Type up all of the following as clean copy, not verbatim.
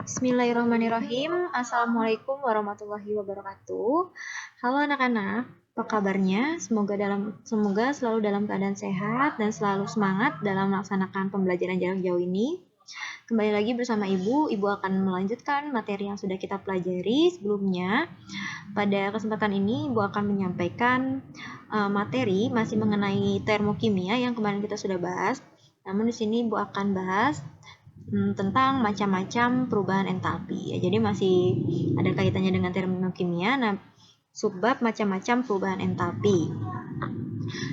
Bismillahirrahmanirrahim. Assalamualaikum warahmatullahi wabarakatuh. Halo anak-anak, apa kabarnya? Semoga selalu dalam keadaan sehat dan selalu semangat dalam melaksanakan pembelajaran jarak jauh ini. Kembali lagi bersama Ibu akan melanjutkan materi yang sudah kita pelajari sebelumnya. Pada kesempatan ini Ibu akan menyampaikan materi masih mengenai termokimia yang kemarin kita sudah bahas. Namun di sini Ibu akan bahas tentang macam-macam perubahan entalpi. Ya, jadi masih ada kaitannya dengan termokimia. Nah, subbab macam-macam perubahan entalpi.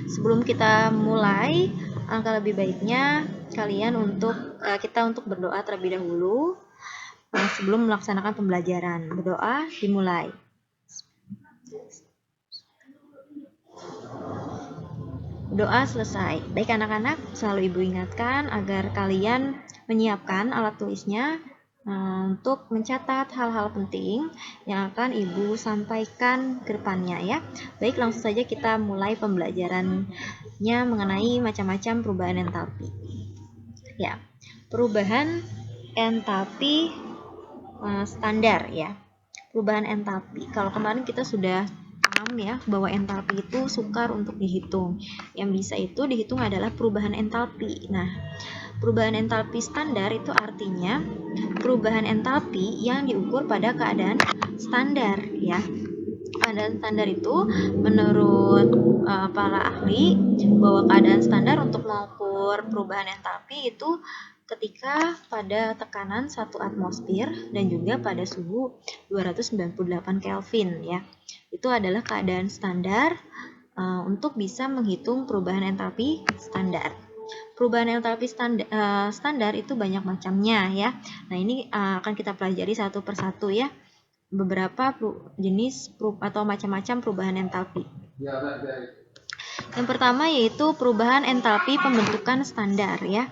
Sebelum kita mulai, alangkah lebih baiknya kalian kita untuk berdoa terlebih dahulu sebelum melaksanakan pembelajaran. Berdoa dimulai. Doa selesai. Baik anak-anak, selalu Ibu ingatkan agar kalian menyiapkan alat tulisnya untuk mencatat hal-hal penting yang akan Ibu sampaikan ke depannya ya. Baik, langsung saja kita mulai pembelajarannya mengenai macam-macam perubahan entalpi. Ya, perubahan entalpi standar ya. Perubahan entalpi. Kalau kemarin kita sudah paham ya bahwa entalpi itu sukar untuk dihitung. Yang bisa itu dihitung adalah perubahan entalpi. Nah, perubahan entalpi standar itu artinya perubahan entalpi yang diukur pada keadaan standar ya. Keadaan standar itu menurut para ahli bahwa keadaan standar untuk mengukur perubahan entalpi itu ketika pada tekanan 1 atmosfer dan juga pada suhu 298 Kelvin ya. Itu adalah keadaan standar untuk bisa menghitung perubahan entalpi standar. Perubahan entalpi standar itu banyak macamnya ya. Nah, ini akan kita pelajari satu persatu ya. Beberapa jenis atau macam-macam perubahan entalpi. Yang pertama yaitu perubahan entalpi pembentukan standar ya.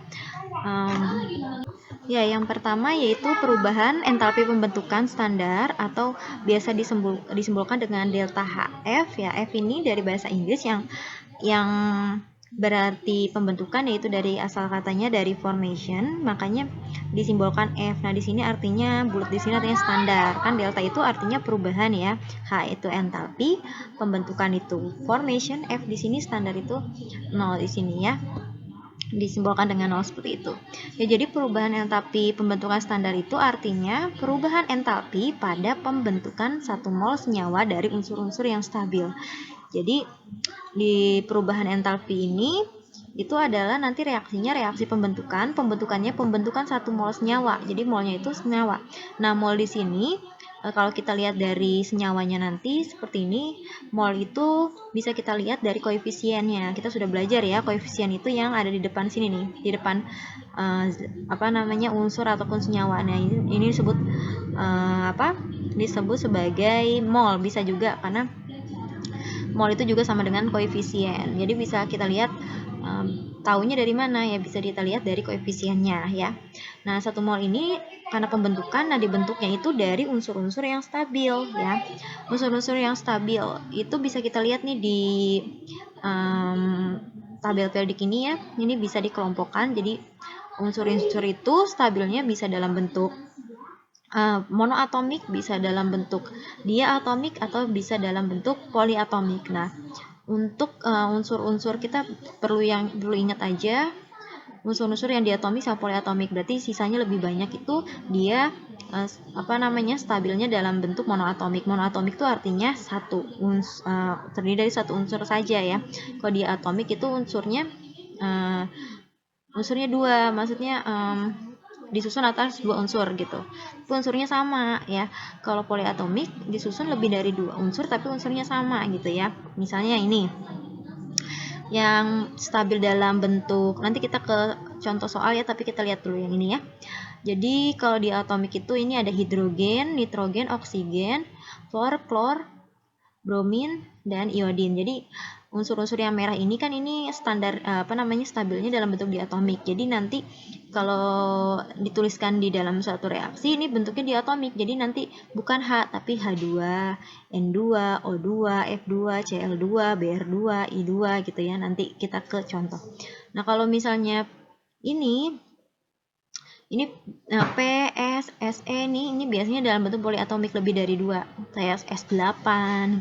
Yang pertama yaitu perubahan entalpi pembentukan standar atau biasa disimbolkan dengan delta HF ya. F ini dari bahasa Inggris yang berarti pembentukan, yaitu dari asal katanya dari formation, makanya disimbolkan F. Nah, di sini artinya bulat, di sini artinya standar. Kan delta itu artinya perubahan ya. H itu entalpi, pembentukan itu formation, F di sini standar itu 0 di sini ya. Disimbolkan dengan 0 seperti itu. Ya, jadi perubahan entalpi pembentukan standar itu artinya perubahan entalpi pada pembentukan 1 mol senyawa dari unsur-unsur yang stabil. Jadi di perubahan entalpi ini itu adalah nanti reaksinya reaksi pembentukannya pembentukan 1 mol senyawa. Jadi molnya itu senyawa. Nah, mol di sini kalau kita lihat dari senyawanya nanti seperti ini, mol itu bisa kita lihat dari koefisiennya. Kita sudah belajar ya, koefisien itu yang ada di depan sini nih, di depan unsur ataupun senyawa. Nah, ini disebut disebut sebagai mol, bisa juga karena mol itu juga sama dengan koefisien. Jadi bisa kita lihat taunya dari mana ya, bisa kita lihat dari koefisiennya ya. Nah, 1 mol ini karena pembentukan, dibentuknya itu dari unsur-unsur yang stabil ya. Unsur-unsur yang stabil itu bisa kita lihat nih di tabel periodik ini ya. Ini bisa dikelompokkan, jadi unsur-unsur itu stabilnya bisa dalam bentuk monoatomik, bisa dalam bentuk diatomik, atau bisa dalam bentuk poliatomik. Nah, untuk unsur-unsur kita perlu ingat aja unsur-unsur yang diatomik sama poliatomik, berarti sisanya lebih banyak itu dia stabilnya dalam bentuk monoatomik. Monoatomik itu artinya terdiri dari satu unsur saja ya. Kalau diatomik itu unsurnya dua, maksudnya disusun atas 2 unsur gitu. Itu unsurnya sama ya. Kalau poliatomik disusun lebih dari 2 unsur tapi unsurnya sama gitu ya. Misalnya ini yang stabil dalam bentuk, nanti kita ke contoh soal ya, tapi kita lihat dulu yang ini ya. Jadi kalau di atomik itu ini ada hidrogen, nitrogen, oksigen, fluor, klor, bromin, dan iodin. Jadi unsur-unsur yang merah ini kan ini standar stabilnya dalam bentuk diatomik. Jadi nanti kalau dituliskan di dalam suatu reaksi ini bentuknya diatomik. Jadi nanti bukan H tapi H2, N2, O2, F2, Cl2, Br2, I2 gitu ya. Nanti kita ke contoh. Nah, kalau misalnya ini Ini P, S, Se ini biasanya dalam bentuk poliatomik lebih dari 2, kayak S8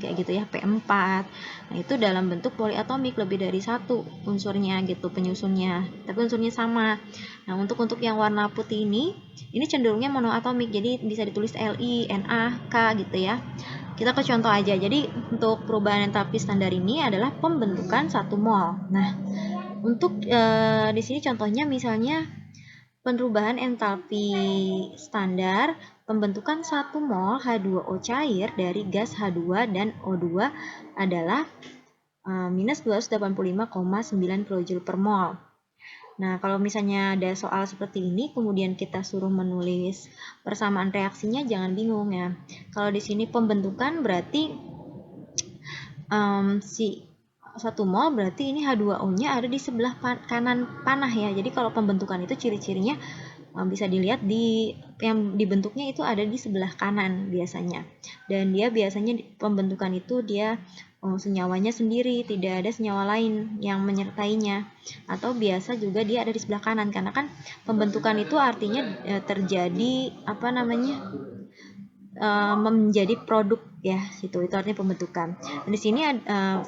kayak gitu ya, P4. Nah, itu dalam bentuk poliatomik lebih dari 1 unsurnya gitu, penyusunnya. Tapi unsurnya sama. Nah, untuk yang warna putih ini cenderungnya monoatomik. Jadi bisa ditulis Li, Na, K gitu ya. Kita ke contoh aja. Jadi untuk perubahan entalpi standar ini adalah pembentukan 1 mol. Nah, untuk di sini contohnya misalnya perubahan entalpi standar pembentukan 1 mol H2O cair dari gas H2 dan O2 adalah minus 285,9 kJ per mol. Nah, kalau misalnya ada soal seperti ini, kemudian kita suruh menulis persamaan reaksinya, jangan bingung ya. Kalau di sini pembentukan berarti si 1 mol berarti ini H2O-nya ada di sebelah kanan panah ya. Jadi kalau pembentukan itu ciri-cirinya bisa dilihat di yang dibentuknya itu ada di sebelah kanan biasanya. Dan dia biasanya pembentukan itu dia senyawanya sendiri, tidak ada senyawa lain yang menyertainya. Atau biasa juga dia ada di sebelah kanan karena kan pembentukan itu artinya terjadi menjadi produk ya, itu artinya pembentukan. Dan di sini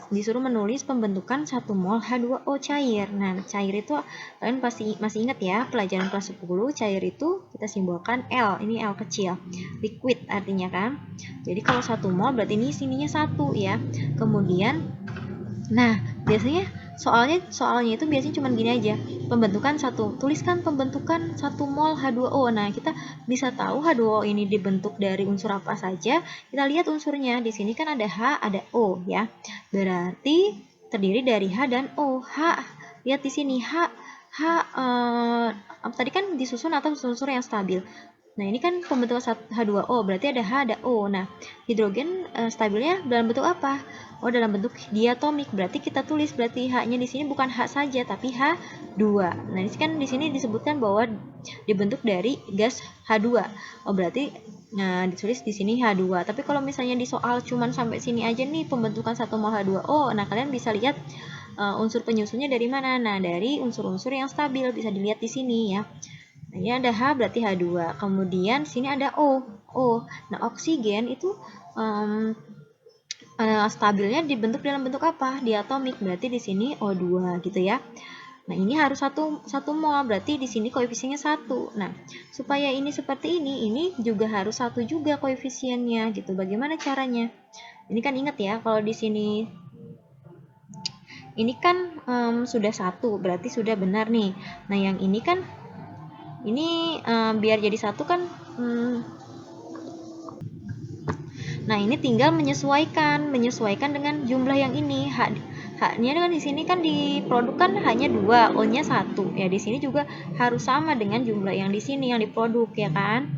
disuruh menulis pembentukan 1 mol H2O cair. Nah, cair itu kalian pasti masih ingat ya, pelajaran kelas 10 cair itu kita simbolkan L, ini L kecil. Liquid artinya kan. Jadi kalau 1 mol berarti ini sininya 1 ya. Kemudian nah, biasanya soalnya itu biasanya cuma gini aja. Pembentukan 1, tuliskan pembentukan 1 mol H2O. Nah, kita bisa tahu H2O ini dibentuk dari unsur apa saja. Kita lihat unsurnya. Di sini kan ada H, ada O ya. Berarti terdiri dari H dan O. H, lihat di sini H tadi kan disusun atas unsur yang stabil. Nah, ini kan pembentukan H2O, berarti ada H, ada O. Nah, hidrogen stabilnya dalam bentuk apa? Oh, dalam bentuk diatomik. Berarti kita tulis, berarti H-nya di sini bukan H saja, tapi H2. Nah, ini kan di sini disebutkan bahwa dibentuk dari gas H2. Oh, berarti ditulis di sini H2. Tapi kalau misalnya di soal cuman sampai sini aja nih, pembentukan 1 mol H2O, nah kalian bisa lihat unsur penyusunnya dari mana? Nah, dari unsur-unsur yang stabil, bisa dilihat di sini ya. Nah, ini ada H berarti H2. Kemudian sini ada O. Nah, oksigen itu stabilnya dibentuk dalam bentuk apa? Diatomik. Berarti di sini O2 gitu ya. Nah, ini harus 1 mol. Berarti di sini koefisiennya 1. Nah, supaya ini seperti ini juga harus 1 juga koefisiennya gitu. Bagaimana caranya? Ini kan ingat ya, kalau di sini ini kan sudah 1, berarti sudah benar nih. Nah, yang ini kan biar jadi 1 kan nah, ini tinggal menyesuaikan dengan jumlah yang ini. H-nya kan di sini kan diproduk kan hanya 2, O-nya 1. Ya, di sini juga harus sama dengan jumlah yang di sini yang diproduk ya kan.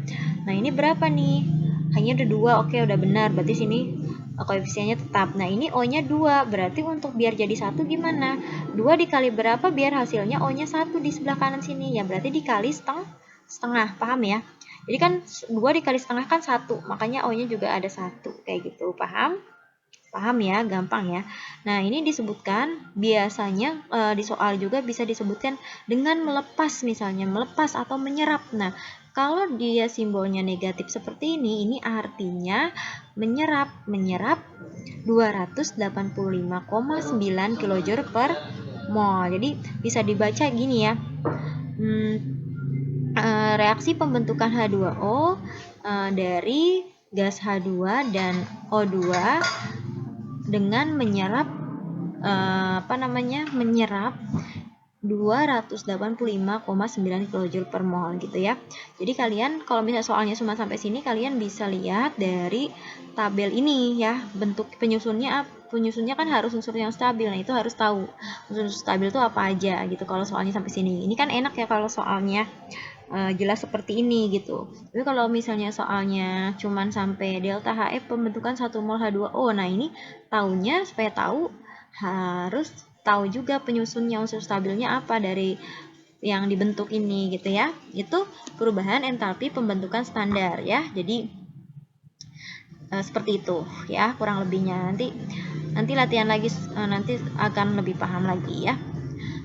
Nah, ini berapa nih? Hanya ada 2. Oke, udah benar. Berarti sini koefisiennya tetap. Nah, ini O-nya 2. Berarti untuk biar jadi 1 gimana? 2 dikali berapa biar hasilnya O-nya 1 di sebelah kanan sini? Ya, berarti dikali setengah. Paham ya? Jadi kan 2 dikali setengah kan 1, makanya O-nya juga ada 1, kayak gitu. Paham? Paham ya, gampang ya. Nah, ini disebutkan biasanya di soal juga bisa disebutkan dengan melepas, misalnya melepas atau menyerap. Nah, kalau dia simbolnya negatif seperti ini artinya menyerap 285,9 kJ per mol. Jadi bisa dibaca gini ya. Reaksi pembentukan H2O dari gas H2 dan O2 dengan menyerap 285,9 kJ per mol gitu ya. Jadi kalian kalau misalnya soalnya cuma sampai sini, kalian bisa lihat dari tabel ini ya, bentuk penyusunnya kan harus unsur yang stabil. Nah, itu harus tahu unsur stabil itu apa aja gitu kalau soalnya sampai sini. Ini kan enak ya kalau soalnya jelas seperti ini gitu. Tapi kalau misalnya soalnya cuman sampai delta HF pembentukan 1 mol H2O, nah ini taunya supaya tahu harus tahu juga penyusunnya, unsur stabilnya apa dari yang dibentuk ini gitu ya. Itu perubahan entalpi pembentukan standar ya. Jadi seperti itu ya kurang lebihnya. Nanti latihan lagi nanti akan lebih paham lagi ya.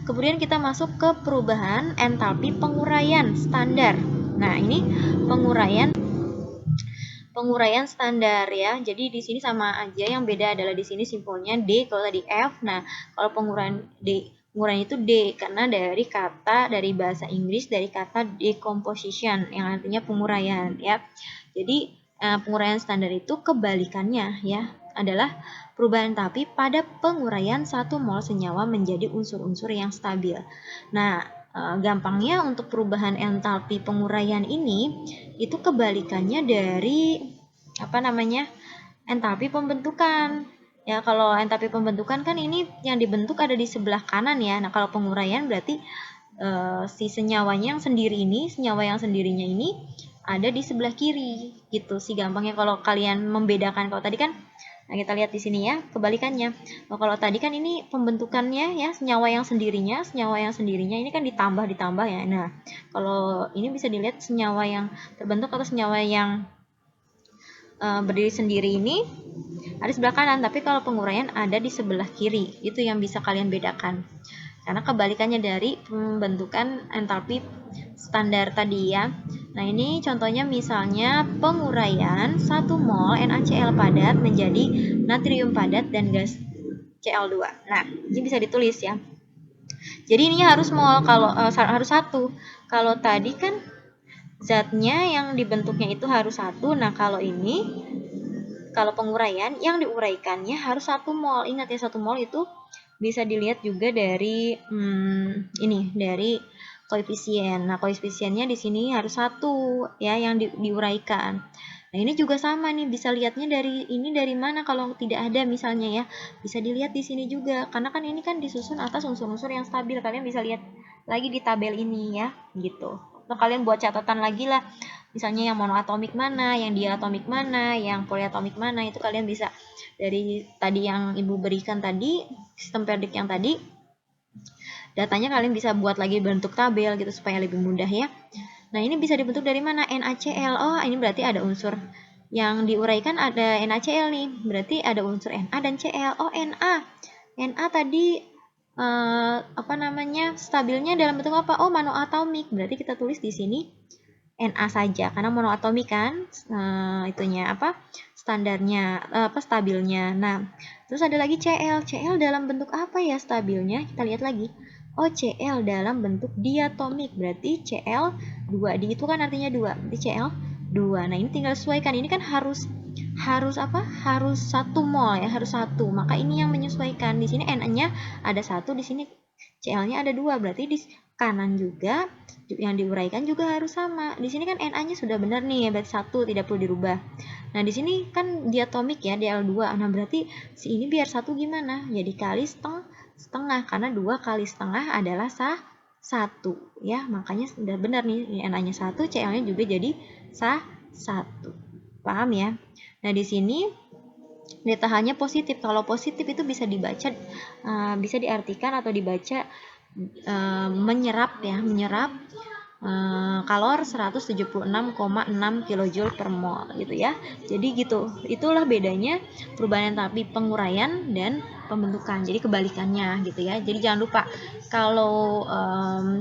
Kemudian kita masuk ke perubahan entalpi penguraian standar. Nah, ini penguraian standar ya. Jadi di sini sama aja, yang beda adalah di sini simpelnya D, kalau tadi F. Nah, kalau penguraian itu D karena dari bahasa Inggris dari kata decomposition yang artinya penguraian ya. Jadi penguraian standar itu kebalikannya ya, adalah perubahan entalpi pada penguraian 1 mol senyawa menjadi unsur-unsur yang stabil. Nah, gampangnya untuk perubahan entalpi penguraian ini itu kebalikannya dari entalpi pembentukan. Ya, kalau entalpi pembentukan kan ini yang dibentuk ada di sebelah kanan ya. Nah, kalau penguraian berarti si senyawa yang sendirinya ini ada di sebelah kiri gitu sih gampangnya kalau kalian membedakan. Kalau tadi kan kita lihat di sini ya, kebalikannya. Kalau tadi kan ini pembentukannya ya, senyawa yang sendirinya ini kan ditambah ya. Nah, kalau ini bisa dilihat senyawa yang terbentuk atau senyawa yang berdiri sendiri ini ada di sebelah kanan, tapi kalau penguraian ada di sebelah kiri. Itu yang bisa kalian bedakan. Karena kebalikannya dari pembentukan entalpi standar tadi ya. Nah, ini contohnya misalnya penguraian 1 mol NaCl padat menjadi natrium padat dan gas Cl2. Nah, ini bisa ditulis ya. Jadi ini harus mol, harus 1. Kalau tadi kan zatnya yang dibentuknya itu harus 1. Nah, kalau penguraian yang diuraikannya harus 1 mol. Ingat ya, 1 mol itu bisa dilihat juga dari dari koefisien. Nah, koefisiennya di sini harus 1 ya yang diuraikan. Nah, ini juga sama nih, bisa lihatnya dari mana kalau tidak ada misalnya ya. Bisa dilihat di sini juga karena kan ini kan disusun atas unsur-unsur yang stabil. Kalian bisa lihat lagi di tabel ini ya, gitu. Atau kalian buat catatan lagi lah. Misalnya yang monoatomik mana, yang diatomik mana, yang poliatomik mana, itu kalian bisa dari tadi yang Ibu berikan tadi, sistem periodik yang tadi, datanya kalian bisa buat lagi bentuk tabel gitu supaya lebih mudah ya. Nah, ini bisa dibentuk dari mana? NaCl. Oh, ini berarti ada unsur yang diuraikan, ada NaCl nih. Berarti ada unsur Na dan Cl. Oh, Na. Na tadi stabilnya dalam bentuk apa? Oh, monoatomik. Berarti kita tulis di sini Na saja karena monoatomik kan standarnya stabilnya. Nah, terus ada lagi Cl. Cl dalam bentuk apa ya stabilnya? Kita lihat lagi. Oh, Cl dalam bentuk diatomik. Berarti Cl2. Itu kan artinya 2. Berarti Cl2. Nah, ini tinggal sesuaikan. Ini kan harus 1 mol ya, harus 1. Maka ini yang menyesuaikan. Di sini Na-nya ada 1, di sini Cl-nya ada 2. Berarti di kanan juga yang diuraikan juga harus sama. Di sini kan Na-nya sudah benar nih, berarti 1, tidak perlu dirubah. Nah, di sini kan diatomik ya, Dl2. Nah, berarti si ini biar 1 gimana? Ya dikali setengah karena 2 kali setengah adalah 1 ya. Makanya sudah benar nih, Na-nya 1, Cl-nya juga jadi 1. Paham ya? Nah, di sini data-nya positif. Kalau positif itu bisa dibaca, bisa diartikan atau dibaca menyerap kalor 176,6 kJ per mol gitu ya. Jadi gitu. Itulah bedanya perubahan entalpi penguraian dan pembentukan. Jadi kebalikannya gitu ya. Jadi jangan lupa kalau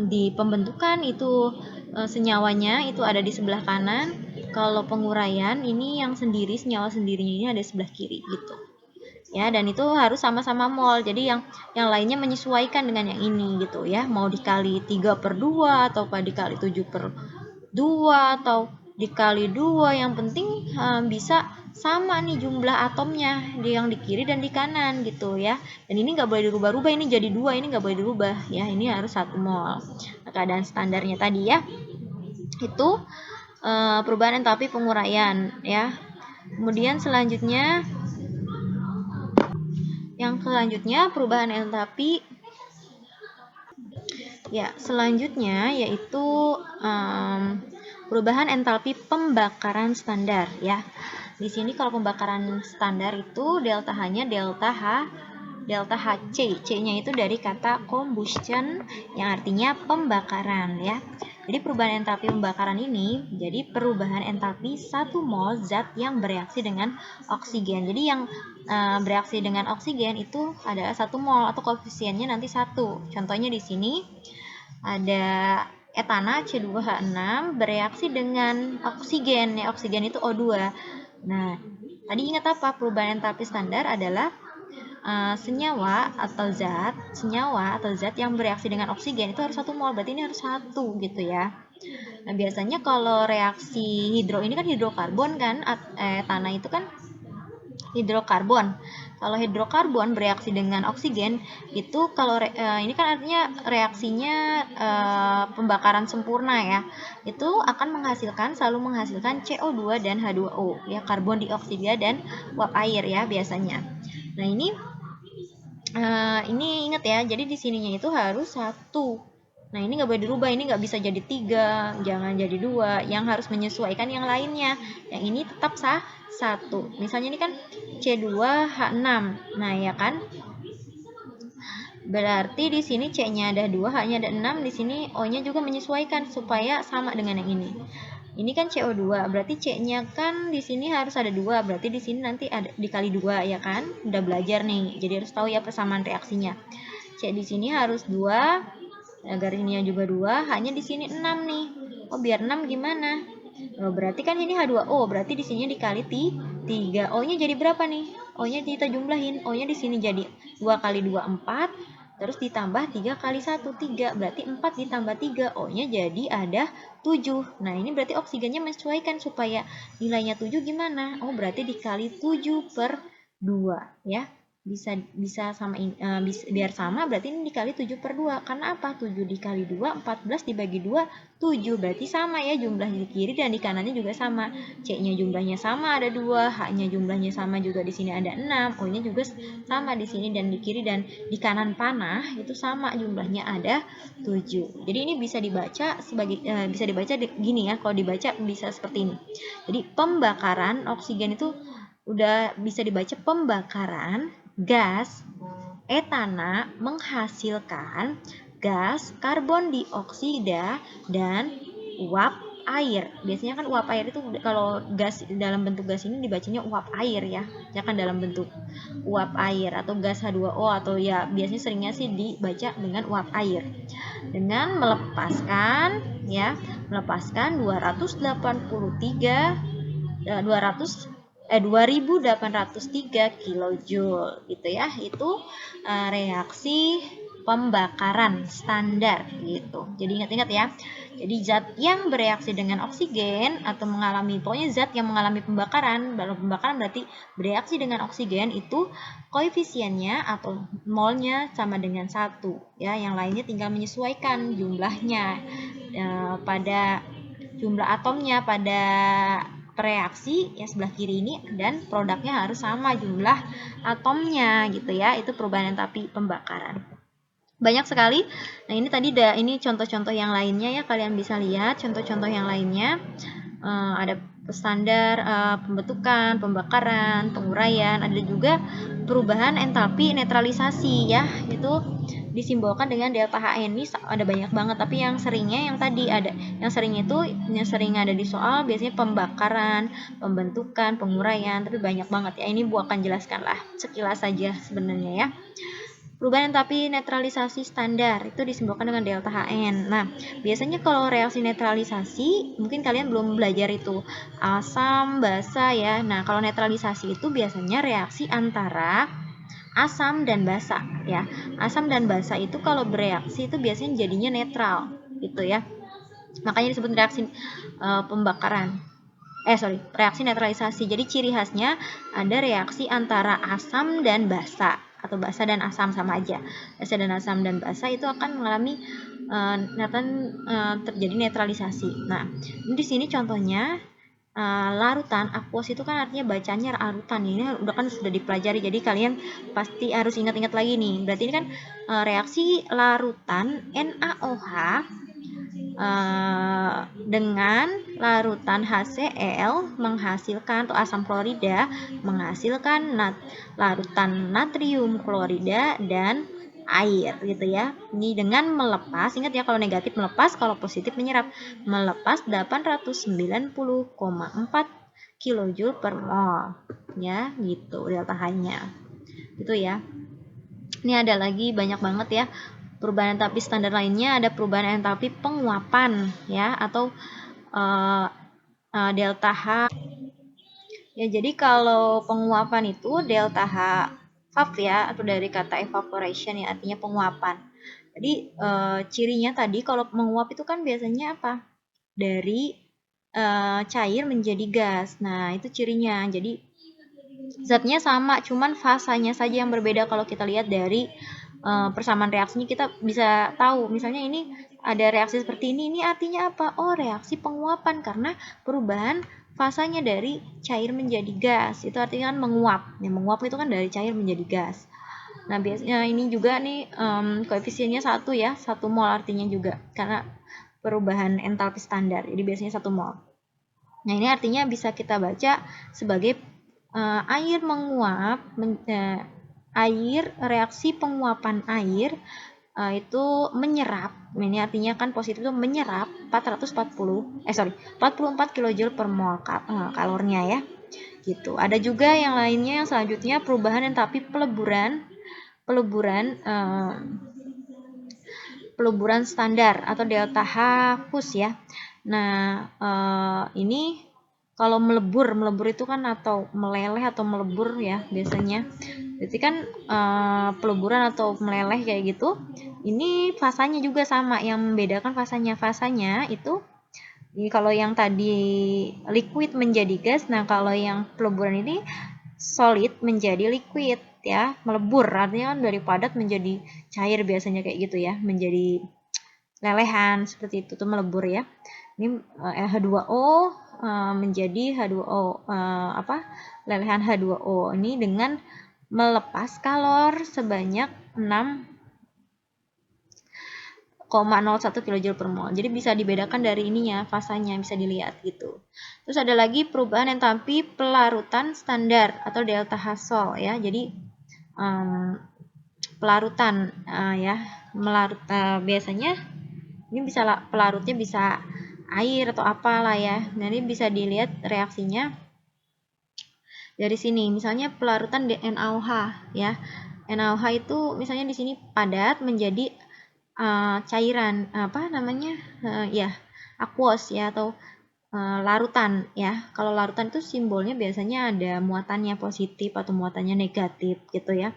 di pembentukan itu senyawanya itu ada di sebelah kanan. Kalau penguraian ini yang senyawa sendirinya ini ada di sebelah kiri gitu. Ya, dan itu harus sama-sama mol. Jadi yang lainnya menyesuaikan dengan yang ini gitu ya. Mau dikali 3/2 atau dikali 7/2 atau dikali 2, yang penting bisa sama nih jumlah atomnya yang di kiri dan di kanan gitu ya. Dan ini nggak boleh dirubah-rubah, ini jadi 2, ini nggak boleh dirubah ya. Ini harus 1 mol. Nah, keadaan standarnya tadi ya. Itu perubahan entalpi penguraian ya. Kemudian selanjutnya perubahan entalpi ya, selanjutnya yaitu perubahan entalpi pembakaran standar ya. Di sini kalau pembakaran standar itu delta H-nya delta HC. C-nya itu dari kata combustion yang artinya pembakaran ya. Jadi perubahan entalpi pembakaran ini jadi perubahan entalpi satu mol zat yang bereaksi dengan oksigen. Jadi yang bereaksi dengan oksigen itu adalah 1 mol atau koefisiennya nanti 1. Contohnya di sini ada etana C2H6 bereaksi dengan oksigen. Ya, oksigen itu O2. Nah, tadi ingat apa? Perubahan entalpi standar adalah senyawa atau zat yang bereaksi dengan oksigen itu harus 1 mol, berarti ini harus 1 gitu ya. Nah, biasanya kalau reaksi hidro ini kan hidrokarbon kan, tanah itu kan hidrokarbon. Kalau hidrokarbon bereaksi dengan oksigen itu kalau ini kan artinya reaksinya pembakaran sempurna ya. Itu akan selalu menghasilkan CO2 dan H2O ya, karbon dioksida dan uap air ya biasanya. Nah, ini ingat ya, jadi di sininya itu harus 1. Nah, ini nggak boleh dirubah, ini nggak bisa jadi 3, jangan jadi 2, yang harus menyesuaikan yang lainnya. Yang ini tetap 1. Misalnya ini kan C2H6. Nah, ya kan? Berarti di sini C-nya ada 2, H-nya ada 6, di sini O-nya juga menyesuaikan supaya sama dengan yang ini. Ini kan CO2, berarti C-nya kan di sini harus ada 2, berarti di sini nanti ada dikali 2 ya kan? Udah belajar nih, jadi harus tahu ya persamaan reaksinya. C di sini harus 2, garisnya juga 2, H-nya di sini 6 nih. Oh, biar 6 gimana? Oh, berarti kan ini H2O, berarti di sini dikali 3. O-nya jadi berapa nih? O-nya kita jumlahin. O-nya di sini jadi 2 kali 2 4. Terus ditambah 3 kali 1, 3. Berarti 4 ditambah 3, O-nya jadi ada 7. Nah, ini berarti oksigennya menyesuaikan supaya nilainya 7 gimana? Oh, berarti dikali 7/2 ya. Bisa sama biar sama, berarti ini dikali 7/2. Karena apa? 7 dikali 2, 14 dibagi 2, 7. Berarti sama ya jumlahnya di kiri dan di kanannya juga sama. C-nya jumlahnya sama ada 2, H-nya jumlahnya sama juga di sini ada 6, O-nya juga sama di sini dan di kiri dan di kanan panah itu sama jumlahnya ada 7. Jadi ini bisa dibaca sebagai gini ya, kalau dibaca bisa seperti ini. Jadi pembakaran oksigen itu udah bisa dibaca pembakaran gas etana menghasilkan gas karbon dioksida dan uap air. Biasanya kan uap air itu kalau gas dalam bentuk gas ini dibacanya uap air ya. Ya kan dalam bentuk uap air atau gas H2O atau ya biasanya seringnya sih dibaca dengan uap air. Dengan melepaskan 2803 kilojoule gitu ya. Itu reaksi pembakaran standar gitu. Jadi ingat-ingat ya. Jadi zat yang bereaksi dengan oksigen atau pokoknya zat yang mengalami pembakaran, berarti bereaksi dengan oksigen itu koefisiennya atau molnya sama dengan 1 ya. Yang lainnya tinggal menyesuaikan jumlahnya pada jumlah atomnya pada reaksi yang sebelah kiri ini dan produknya harus sama jumlah atomnya gitu ya. Itu perubahan entalpi pembakaran. Banyak sekali. Nah, ini tadi ini contoh-contoh yang lainnya ya, kalian bisa lihat contoh-contoh yang lainnya. Ada standar pembentukan, pembakaran, penguraian, ada juga perubahan entalpi netralisasi ya. Itu disimbolkan dengan delta Hn. Ini ada banyak banget, tapi yang seringnya yang tadi ada. Yang sering ada di soal biasanya pembakaran, pembentukan, penguraian, tapi banyak banget ya. Ini Bu akan jelaskan lah sekilas saja sebenarnya ya. Perubahan entalpi netralisasi standar itu disimbolkan dengan delta Hn. Nah, biasanya kalau reaksi netralisasi, mungkin kalian belum belajar itu asam, basa ya. Nah, kalau netralisasi itu biasanya reaksi antara asam dan basa ya. Asam dan basa itu kalau bereaksi itu biasanya jadinya netral gitu ya. Makanya disebut reaksi reaksi netralisasi. Jadi ciri khasnya ada reaksi antara asam dan basa atau basa dan asam sama aja. Basa dan asam dan basa itu akan mengalami terjadi netralisasi. Nah, di sini contohnya larutan, aqueous itu kan artinya bacanya larutan. Ini udah kan sudah dipelajari, jadi kalian pasti harus ingat-ingat lagi nih. Berarti ini kan reaksi larutan NaOH dengan larutan HCl menghasilkan atau asam klorida menghasilkan larutan natrium klorida dan air gitu ya. Ini dengan melepas, ingat ya kalau negatif melepas, kalau positif menyerap. Melepas 890,4 kilojoule per mol ya, gitu delta H-nya. Gitu ya. Ini ada lagi banyak banget ya. Perubahan entalpi standar lainnya ada perubahan entalpi penguapan ya, atau delta H. Ya, jadi kalau penguapan itu delta H VAP ya, atau dari kata evaporation ya, artinya penguapan. Jadi cirinya tadi kalau menguap itu kan biasanya apa? Dari cair menjadi gas. Nah, itu cirinya. Jadi zatnya sama, cuman fasanya saja yang berbeda. Kalau kita lihat dari persamaan reaksinya kita bisa tahu. Misalnya ini ada reaksi seperti ini artinya apa? Oh, reaksi penguapan karena perubahan fasanya dari cair menjadi gas. Itu artinya kan menguap. Yang menguap itu kan dari cair menjadi gas. Nah, biasanya ini juga nih koefisiennya 1 ya, 1 mol artinya juga karena perubahan entalpi standar. Jadi biasanya 1 mol. Nah, ini artinya bisa kita baca sebagai air menguap, air reaksi penguapan air itu menyerap. Ini artinya kan positif itu menyerap 44 kilojoule per mol kalornya ya. Gitu. Ada juga yang lainnya yang selanjutnya perubahan entalpi peleburan standar atau delta H fus ya. Nah, ini kalau melebur itu kan atau meleleh atau melebur ya biasanya. Berarti kan peleburan atau meleleh kayak gitu. Ini fasanya juga sama, yang membedakan fasanya itu ini kalau yang tadi liquid menjadi gas, nah kalau yang peleburan ini solid menjadi liquid ya, melebur artinya kan dari padat menjadi cair biasanya kayak gitu ya, menjadi lelehan seperti itu tuh melebur ya. Ini H2O menjadi H2O lelehan H2O ini dengan melepas kalor sebanyak 6,01 kJ per mol. Jadi bisa dibedakan dari ininya, fasanya bisa dilihat gitu. Terus ada lagi perubahan entalpi pelarutan standar atau delta H-sol ya. Jadi pelarutan ya, melarut biasanya ini bisa pelarutnya bisa air atau apalah ya. Nah, ini bisa dilihat reaksinya dari sini. Misalnya pelarutan NaOH ya. NaOH itu misalnya di sini padat menjadi cairan ya aqueous ya, atau larutan ya. Kalau larutan itu simbolnya biasanya ada muatannya positif atau muatannya negatif gitu ya.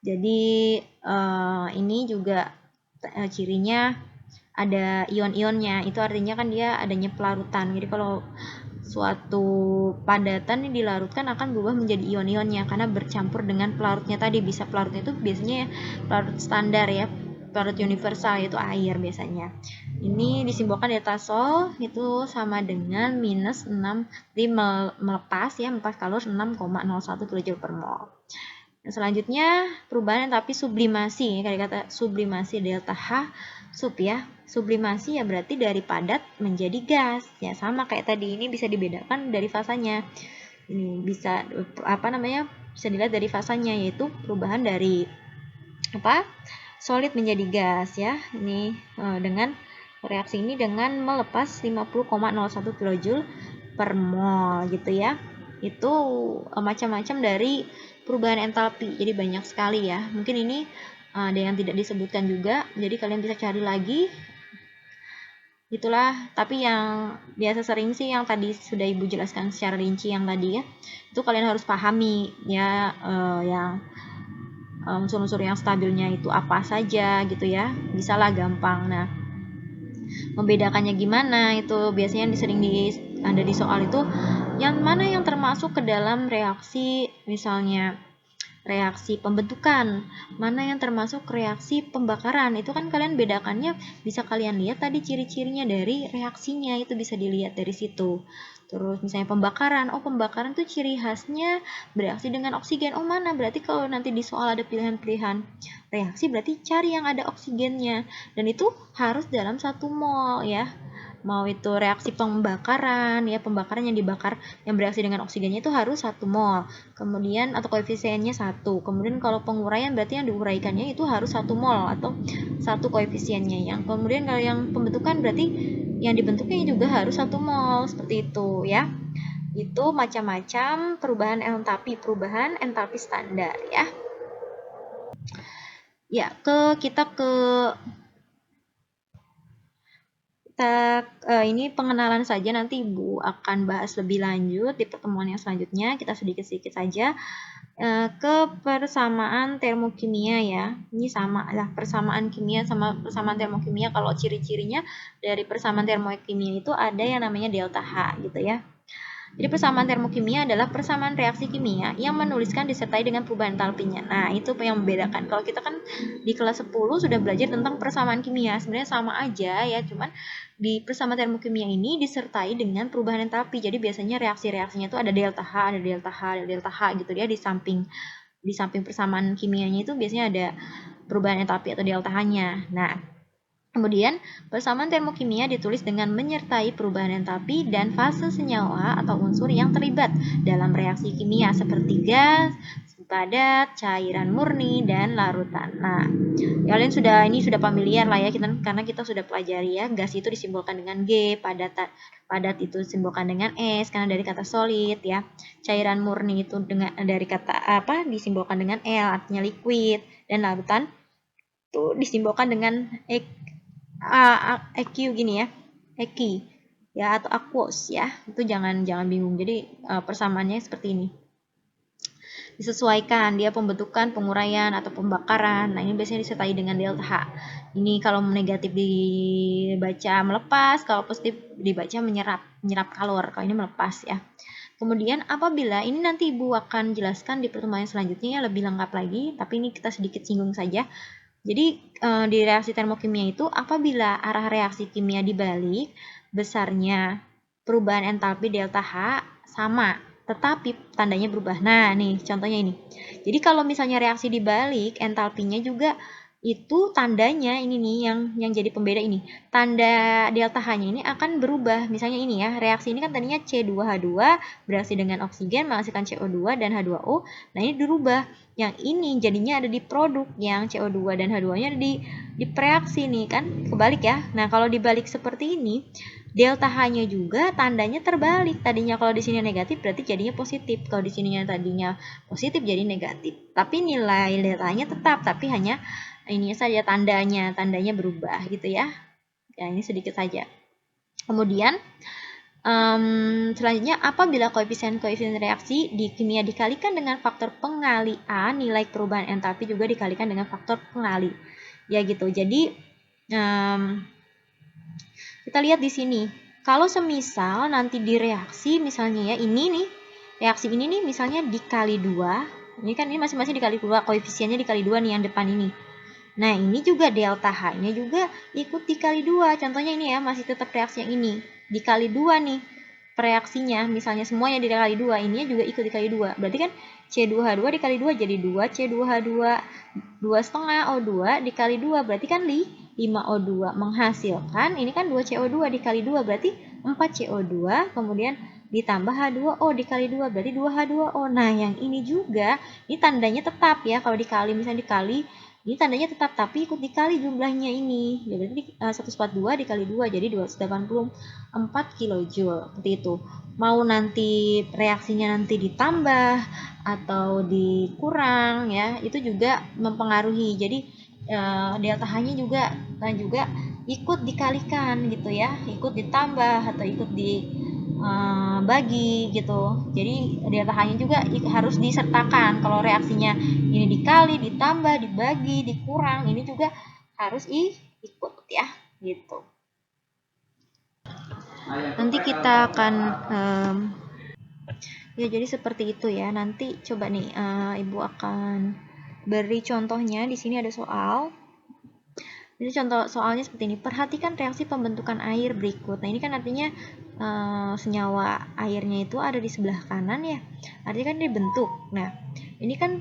Jadi ini juga cirinya ada ion-ionnya, itu artinya kan dia adanya pelarutan. Jadi kalau suatu padatan yang dilarutkan akan berubah menjadi ion-ionnya karena bercampur dengan pelarutnya tadi. Bisa pelarutnya itu biasanya pelarut standar ya, pelarut universal yaitu air biasanya. Ini disimbolkan delta Sol itu sama dengan minus 6, jadi melepas ya, melepas kalor 6,01 kJ per mol. Nah, selanjutnya perubahan entalpi sublimasi, kayak kata sublimasi delta H sub ya. Sublimasi ya berarti dari padat menjadi gas. Ya sama kayak tadi, ini bisa dibedakan dari fasanya. Ini bisa bisa dilihat dari fasanya, yaitu perubahan dari solid menjadi gas ya. Ini dengan reaksi ini dengan melepas 50,01 kJ per mol gitu ya. Itu macam-macam dari perubahan entalpi. Jadi banyak sekali ya. Mungkin ini ada yang tidak disebutkan juga. Jadi kalian bisa cari lagi. Itulah, tapi yang biasa sering sih yang tadi sudah Ibu jelaskan secara rinci yang tadi ya. Itu kalian harus pahami ya, yang unsur-unsur yang stabilnya itu apa saja gitu ya. Bisalah gampang. Nah, membedakannya gimana itu biasanya sering ada di soal itu, yang mana yang termasuk ke dalam reaksi, misalnya reaksi pembentukan, mana yang termasuk reaksi pembakaran. Itu kan kalian bedakannya bisa kalian lihat tadi ciri-cirinya dari reaksinya, itu bisa dilihat dari situ. Terus misalnya pembakaran, pembakaran tuh ciri khasnya bereaksi dengan oksigen. Mana? Berarti kalau nanti di soal ada pilihan-pilihan reaksi berarti cari yang ada oksigennya, dan itu harus dalam 1 mol ya. mau itu reaksi pembakaran ya, pembakaran yang dibakar yang bereaksi dengan oksigennya itu harus 1 mol. Kemudian atau koefisiennya 1. Kemudian kalau penguraian berarti yang diuraikannya itu harus 1 mol atau 1 koefisiennya. Yang kemudian kalau yang pembentukan berarti yang dibentuknya juga harus 1 mol, seperti itu ya. Itu macam-macam perubahan entalpi standar ya. Ya, kita ini pengenalan saja, nanti Ibu akan bahas lebih lanjut di pertemuan yang selanjutnya. Kita sedikit-sedikit saja ke persamaan termokimia ya. Ini sama lah, persamaan kimia sama persamaan termokimia. Kalau ciri-cirinya dari persamaan termokimia itu ada yang namanya delta H gitu ya. Jadi persamaan termokimia adalah persamaan reaksi kimia yang menuliskan disertai dengan perubahan entalpinya. Nah, itu yang membedakan. Kalau kita kan di kelas 10 sudah belajar tentang persamaan kimia. Sebenarnya sama aja ya, cuman di persamaan termokimia ini disertai dengan perubahan entalpi. Jadi biasanya reaksi-reaksinya itu ada delta H, ada delta H, ada delta H gitu ya, di samping persamaan kimianya itu biasanya ada perubahan entalpi atau delta H-nya. Nah, kemudian, persamaan termokimia ditulis dengan menyertai perubahan entalpi dan fase senyawa atau unsur yang terlibat dalam reaksi kimia seperti gas, padat, cairan murni, dan larutan. Nah, kalian sudah familiar lah ya, karena kita sudah pelajari ya, gas itu disimbolkan dengan G, padat itu disimbolkan dengan S karena dari kata solid ya. Cairan murni itu dari kata disimbolkan dengan L, artinya liquid, dan larutan itu disimbolkan dengan EQ gini ya, EQ ya, atau aquos ya. Itu jangan bingung. Jadi persamaannya seperti ini. Disesuaikan dia pembentukan, penguraian atau pembakaran. Nah, ini biasanya disertai dengan delta H. Ini kalau negatif dibaca melepas, kalau positif dibaca menyerap kalor. Kalau ini melepas ya. Kemudian apabila ini nanti Ibu akan jelaskan di pertemuan selanjutnya ya, lebih lengkap lagi, tapi ini kita sedikit singgung saja. Jadi di reaksi termokimia itu apabila arah reaksi kimia dibalik, besarnya perubahan entalpi delta H sama, tetapi tandanya berubah. Nah, nih contohnya ini. Jadi kalau misalnya reaksi dibalik, entalpinya juga itu tandanya ini nih yang jadi pembeda ini. Tanda delta H-nya ini akan berubah. Misalnya ini ya, reaksi ini kan tadinya C2H2 bereaksi dengan oksigen menghasilkan CO2 dan H2O. Nah, ini dirubah. Yang ini jadinya ada di produk, yang CO2 dan H2-nya ada di preaksi nih kan, kebalik ya. Nah, kalau dibalik seperti ini, delta H-nya juga tandanya terbalik. Tadinya kalau di sini negatif berarti jadinya positif. Kalau di sininya tadinya positif jadi negatif. Tapi nilai delta-nya tetap, tapi hanya ini saja tandanya berubah gitu ya. Ya, ini sedikit saja. Kemudian selanjutnya, apabila koefisien reaksi di kimia dikalikan dengan faktor pengali A, nilai perubahan entalpi juga dikalikan dengan faktor pengali. Ya gitu. Jadi kita lihat di sini. Kalau semisal nanti di reaksi misalnya ya, ini nih, reaksi ini nih misalnya dikali 2. Ini kan ini masing-masing dikali 2, koefisiennya dikali 2 nih yang depan ini. Nah, ini juga delta H-nya juga ikut dikali 2. Contohnya ini ya, masih tetap reaksi yang ini. Dikali 2 nih reaksinya. Misalnya semuanya dikali 2, ininya juga ikut dikali 2. Berarti kan C2H2 dikali 2 jadi 2 C2H2. 2,5 O2 dikali 2 berarti kan 5 O2 menghasilkan. Ini kan 2 CO2 dikali 2 berarti 4 CO2. Kemudian ditambah H2O dikali 2 berarti 2 H2O. Nah, yang ini juga ini tandanya tetap ya. Kalau dikali misalnya dikali, ini tandanya tetap, tapi ikut dikali jumlahnya ini. Ya, berarti 142 dikali 2, jadi 284 kilojoule. Seperti itu. Mau nanti reaksinya nanti ditambah atau dikurang, ya, itu juga mempengaruhi. Jadi, delta H-nya juga ikut dikalikan gitu ya. Ikut ditambah atau ikut bagi gitu. Jadi delta H-nya juga harus disertakan. Kalau reaksinya ini dikali, ditambah, dibagi, dikurang, ini juga harus ikut ya, gitu. Nanti kita akan ya, jadi seperti itu ya. Nanti coba nih Ibu akan beri contohnya. Di sini ada soal. Jadi contoh soalnya seperti ini. Perhatikan reaksi pembentukan air berikut. Nah, ini kan artinya senyawa airnya itu ada di sebelah kanan ya. Artinya kan dibentuk. Nah, ini kan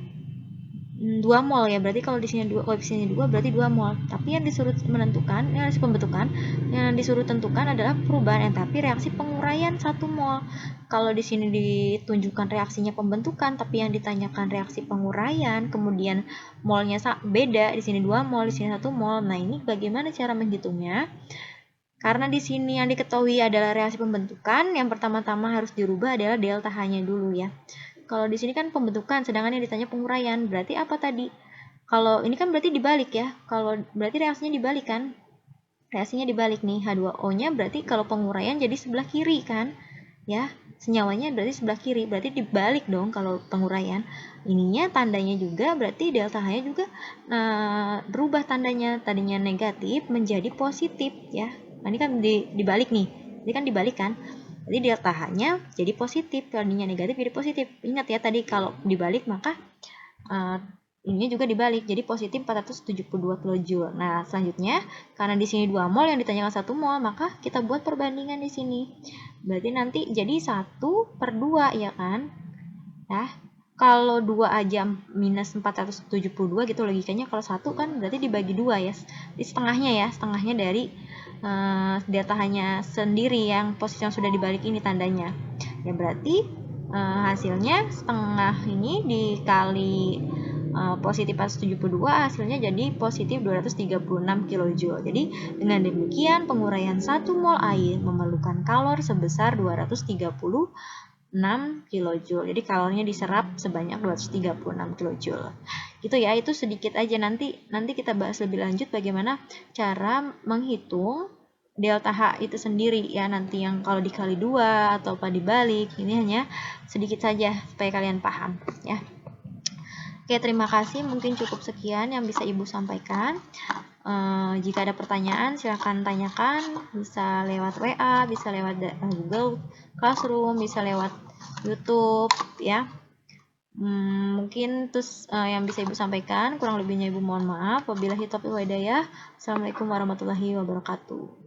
2 mol ya, berarti kalau di sini koefisiennya 2 berarti 2 mol. Tapi yang disuruh menentukan, reaksi pembentukan, yang disuruh tentukan adalah perubahan entalpi reaksi penguraian 1 mol. Kalau di sini ditunjukkan reaksinya pembentukan, tapi yang ditanyakan reaksi penguraian, kemudian molnya beda, di sini 2 mol, di sini 1 mol. Nah, ini bagaimana cara menghitungnya? Karena di sini yang diketahui adalah reaksi pembentukan, yang pertama-tama harus dirubah adalah delta H-nya dulu ya. Kalau di sini kan pembentukan, sedangkan yang ditanya penguraian. Berarti apa tadi? Kalau ini kan berarti dibalik ya. Kalau berarti reaksinya dibalik kan? Reaksinya dibalik nih. H2O-nya berarti kalau penguraian jadi sebelah kiri kan? Ya, senyawanya berarti sebelah kiri. Berarti dibalik dong kalau penguraian. Ininya tandanya juga berarti delta H-nya juga berubah tandanya. Tadinya negatif menjadi positif ya. Nah, ini kan dibalik nih. Ini kan dibalik kan? Jadi delta H-nya jadi positif, tadinya negatif jadi positif. Ingat ya tadi kalau dibalik maka ini juga dibalik, jadi positif 472 kJ. Nah, selanjutnya karena di sini 2 mol yang ditanyakan 1 mol, maka kita buat perbandingan di sini. Berarti nanti jadi 1/2 ya kan? Nah, kalau 2 aja minus 472 gitu logikanya, kalau 1 kan berarti dibagi 2 ya. Di setengahnya ya, setengahnya dari delta H-nya sendiri yang posisi yang sudah dibalik ini tandanya. Ya berarti hasilnya setengah ini dikali positif 472 hasilnya jadi positif 236 kJ. Jadi dengan demikian penguraian 1 mol air memerlukan kalor sebesar 236 kJ. Jadi kalornya diserap sebanyak 236 kJ. Gitu ya, itu sedikit aja. Nanti kita bahas lebih lanjut bagaimana cara menghitung delta H itu sendiri ya, nanti yang kalau dikali 2 atau apa dibalik. Ini hanya sedikit saja supaya kalian paham ya. Oke, terima kasih. Mungkin cukup sekian yang bisa Ibu sampaikan. Jika ada pertanyaan silahkan tanyakan, bisa lewat WA, bisa lewat Google Classroom, bisa lewat YouTube ya. Mungkin terus yang bisa Ibu sampaikan, kurang lebihnya Ibu mohon maaf. Wabillahi taufiq wal hidayah. Assalamualaikum warahmatullahi wabarakatuh.